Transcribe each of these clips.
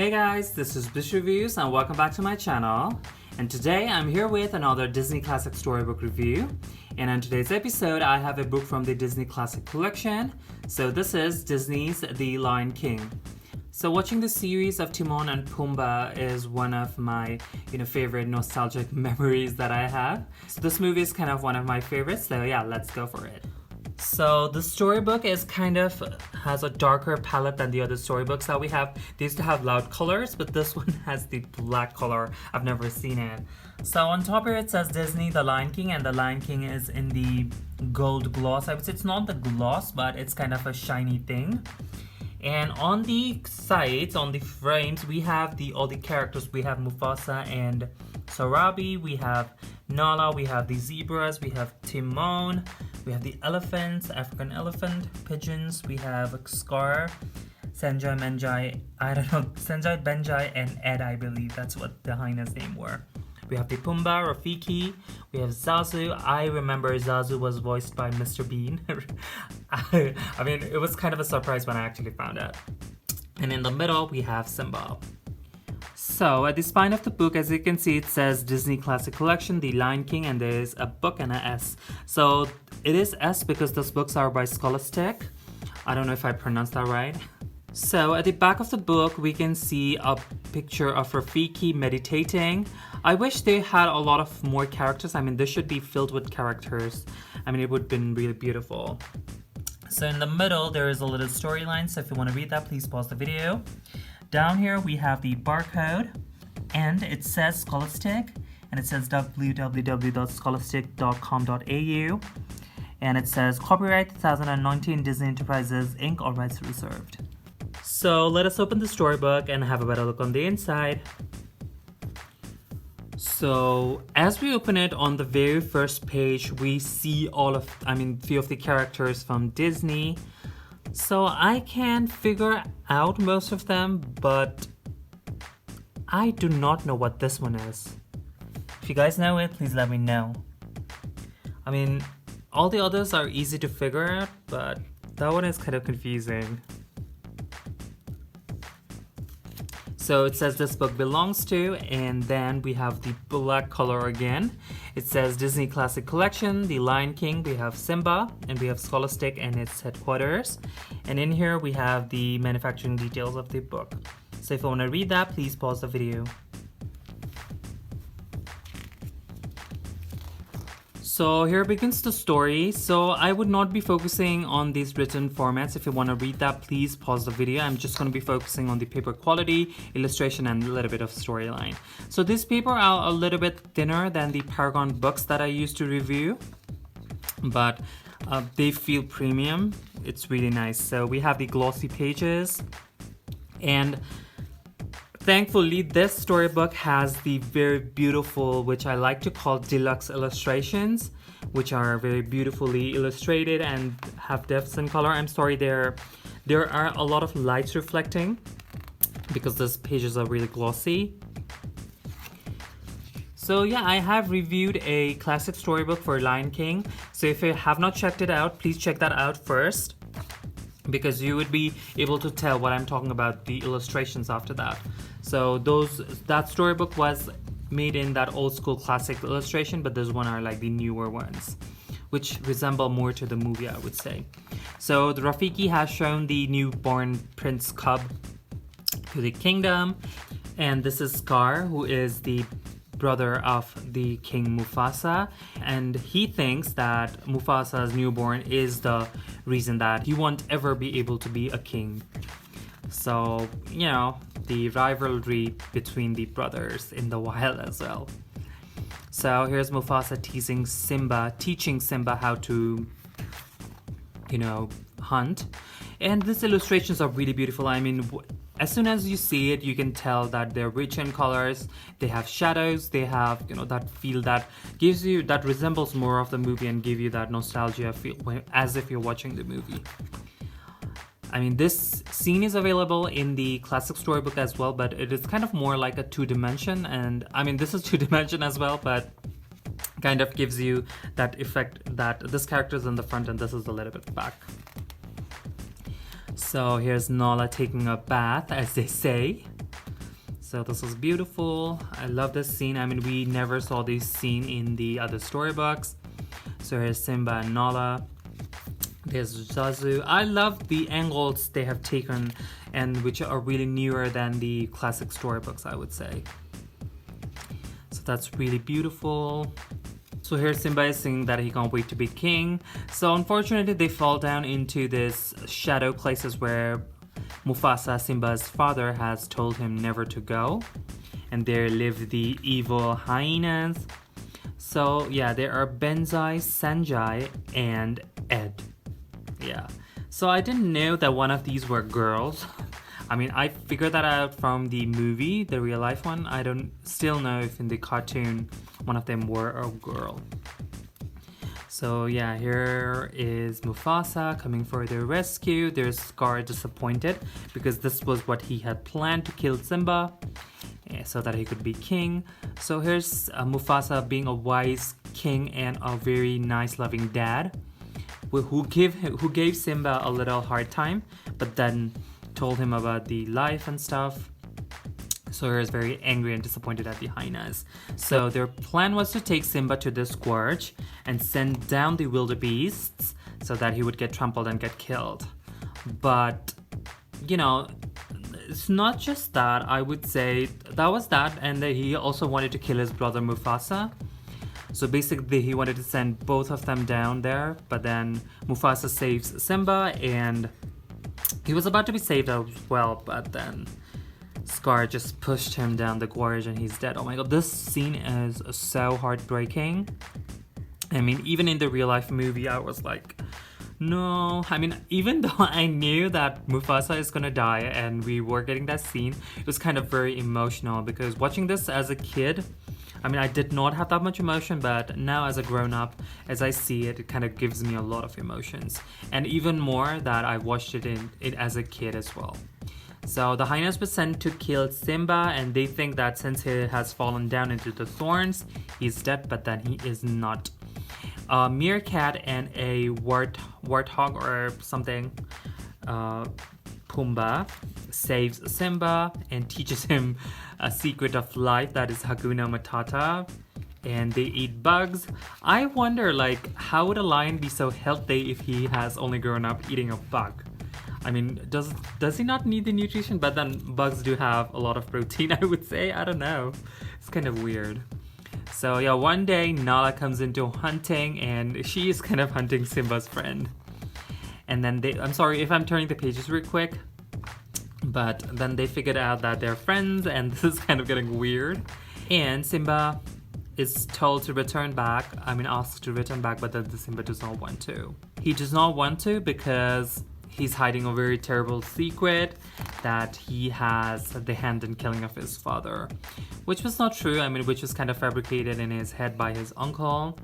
Hey guys, this is BishReviews and welcome back to my channel. And today I'm here with another Disney Classic Storybook review. And in today's episode I have a book from the Disney Classic collection. So this is Disney's The Lion King. So watching the series of Timon and Pumba is one of my favorite nostalgic memories that I have. So this movie is kind of one of my favorites, so yeah, let's go for it. So the storybook is has a darker palette than the other storybooks that we have. They used to have loud colors, but this one has the black color. I've never seen it. So on top here it says Disney The Lion King, and The Lion King is in the gold gloss. I would say it's not the gloss, but it's kind of a shiny thing. And on the sides, on the frames, we have all the characters. We have Mufasa and Sarabi, we have Nala, we have the zebras, we have Timon, we have the elephants, African elephant, pigeons, we have Scar, Sanjay, Benjai, and Ed, I believe that's what the hyena's name were. We have the Pumba, Rafiki, we have Zazu. I remember Zazu was voiced by Mr. Bean. I mean, it was kind of a surprise when I actually found out. And in the middle, we have Simba. So at the spine of the book, as you can see, it says Disney Classic Collection, The Lion King, and there's a book and a S. So it is S because those books are by Scholastic. I don't know if I pronounced that right. So at the back of the book, we can see a picture of Rafiki meditating. I wish they had a lot of more characters. I mean, this should be filled with characters. I mean, it would have been really beautiful. So in the middle, there is a little storyline. So if you want to read that, please pause the video. Down here, we have the barcode, and it says Scholastic, and it says www.scholastic.com.au, and it says copyright 2019 Disney Enterprises Inc. All rights reserved. So let us open the storybook and have a better look on the inside. So as we open it, on the very first page, we see few of the characters from Disney. So I can figure out most of them, but I do not know what this one is. If you guys know it, please let me know. I mean, all the others are easy to figure out, but that one is kind of confusing. So it says this book belongs to, and then we have the black color again. It says Disney Classic Collection, The Lion King, we have Simba, and we have Scholastic and its headquarters. And in here we have the manufacturing details of the book. So if you want to read that, please pause the video. So here begins the story. So I would not be focusing on these written formats. If you want to read that, please pause the video. I'm just going to be focusing on the paper quality, illustration, and a little bit of storyline. So these paper are a little bit thinner than the Paragon books that I used to review, but they feel premium. It's really nice. So we have the glossy pages, and thankfully, this storybook has the very beautiful, which I like to call deluxe illustrations, which are very beautifully illustrated and have depths in color. I'm sorry, there are a lot of lights reflecting because these pages are really glossy. So yeah, I have reviewed a classic storybook for Lion King. So if you have not checked it out, please check that out first, because you would be able to tell what I'm talking about, the illustrations after that. So that storybook was made in that old school classic illustration, but this one are like the newer ones, which resemble more to the movie, I would say. So the Rafiki has shown the newborn prince cub to the kingdom, and this is Scar, who is the brother of the King Mufasa, and he thinks that Mufasa's newborn is the reason that he won't ever be able to be a king. So, the rivalry between the brothers in the wild as well. So here's Mufasa teaching Simba how to, hunt. And these illustrations are really beautiful. I mean, as soon as you see it, you can tell that they're rich in colors. They have shadows. They have, that feel that gives you, that resembles more of the movie and give you that nostalgia feel as if you're watching the movie. I mean, this scene is available in the classic storybook as well, but it is kind of more like a two-dimension. And I mean, this is two-dimension as well, but kind of gives you that effect that this character is in the front and this is a little bit back. So here's Nala taking a bath, as they say. So this was beautiful. I love this scene. I mean, we never saw this scene in the other storybooks. So here's Simba and Nala. There's Zazu. I love the angles they have taken and which are really newer than the classic storybooks, I would say. So that's really beautiful. So here Simba is saying that he can't wait to be king. So unfortunately they fall down into this shadow places where Mufasa, Simba's father, has told him never to go. And there live the evil hyenas. So yeah, there are Benzai, Sanjay, and Ed. Yeah. So I didn't know that one of these were girls. I mean, I figured that out from the movie, the real life one. I don't still know if in the cartoon one of them were a girl. So yeah, here is Mufasa coming for their rescue. There's Scar disappointed because this was what he had planned, to kill Simba so that he could be king. So here's Mufasa being a wise king and a very nice loving dad who gave Simba a little hard time, but then told him about the life and stuff. So he was very angry and disappointed at the hyenas. So their plan was to take Simba to this gorge and send down the wildebeests so that he would get trampled and get killed. But, you know, it's not just that. I would say that was that, and that he also wanted to kill his brother Mufasa. So basically he wanted to send both of them down there, but then Mufasa saves Simba and he was about to be saved as well, but then Scar just pushed him down the gorge and he's dead. Oh my god, this scene is so heartbreaking. I mean, even in the real life movie, I was like, no. I mean, even though I knew that Mufasa is gonna die and we were getting that scene, it was kind of very emotional because watching this as a kid, I mean, I did not have that much emotion, but now as a grown-up, as I see it, it kind of gives me a lot of emotions. And even more that I watched it as a kid as well. So the hyenas were sent to kill Simba, and they think that since he has fallen down into the thorns, he's dead, but then he is not. A meerkat and a warthog or something, Pumba, saves Simba and teaches him a secret of life, that is Hakuna Matata, and they eat bugs. I wonder, like, how would a lion be so healthy if he has only grown up eating a bug? I mean, does he not need the nutrition? But then bugs do have a lot of protein, I would say. I don't know. It's kind of weird. So yeah, one day Nala comes into hunting and she is kind of hunting Simba's friend. And then I'm sorry if I'm turning the pages real quick, but then they figured out that they're friends and this is kind of getting weird. And Simba is told to return back, asked to return back, but then Simba does not want to. He does not want to because he's hiding a very terrible secret that he has the hand in killing of his father, which was not true. Which was kind of fabricated in his head by his uncle.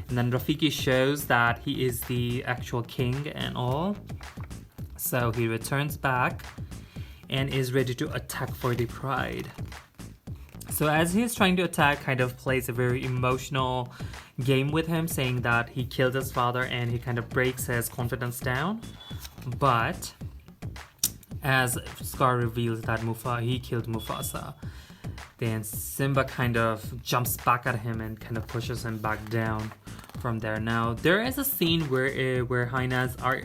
And then Rafiki shows that he is the actual king and all. So he returns back and is ready to attack for the pride. So as he is trying to attack, kind of plays a very emotional game with him, saying that he killed his father and he kind of breaks his confidence down. But as Scar reveals that he killed Mufasa, then Simba kind of jumps back at him and kind of pushes him back down from there. Now there is a scene where hyenas are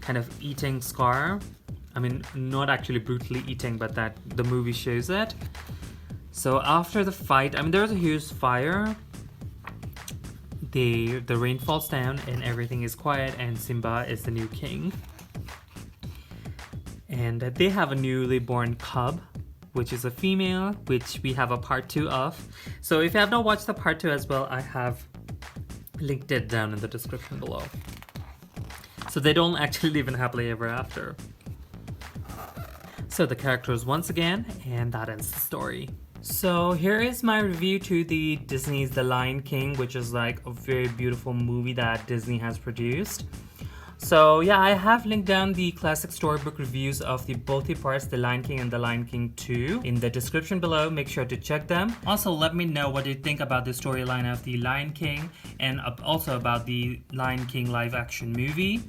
kind of eating Scar. Not actually brutally eating, but that the movie shows it. So after the fight, there's a huge fire. The rain falls down and everything is quiet, and Simba is the new king. And they have a newly born cub, which is a female, which we have a part 2 of. So if you have not watched the part 2 as well, I have linked it down in the description below. So they don't actually live in happily ever after. So the characters once again, and that ends the story. So here is my review to the Disney's The Lion King, which is like a very beautiful movie that Disney has produced. So yeah, I have linked down the classic storybook reviews of both the parts, The Lion King and The Lion King 2, in the description below. Make sure to check them. Also, let me know what you think about the storyline of The Lion King and also about the Lion King live action movie.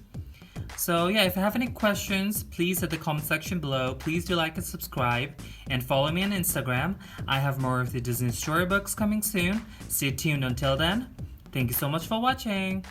So yeah, if you have any questions, please hit the comment section below. Please do like and subscribe and follow me on Instagram. I have more of the Disney storybooks coming soon. Stay tuned until then. Thank you so much for watching.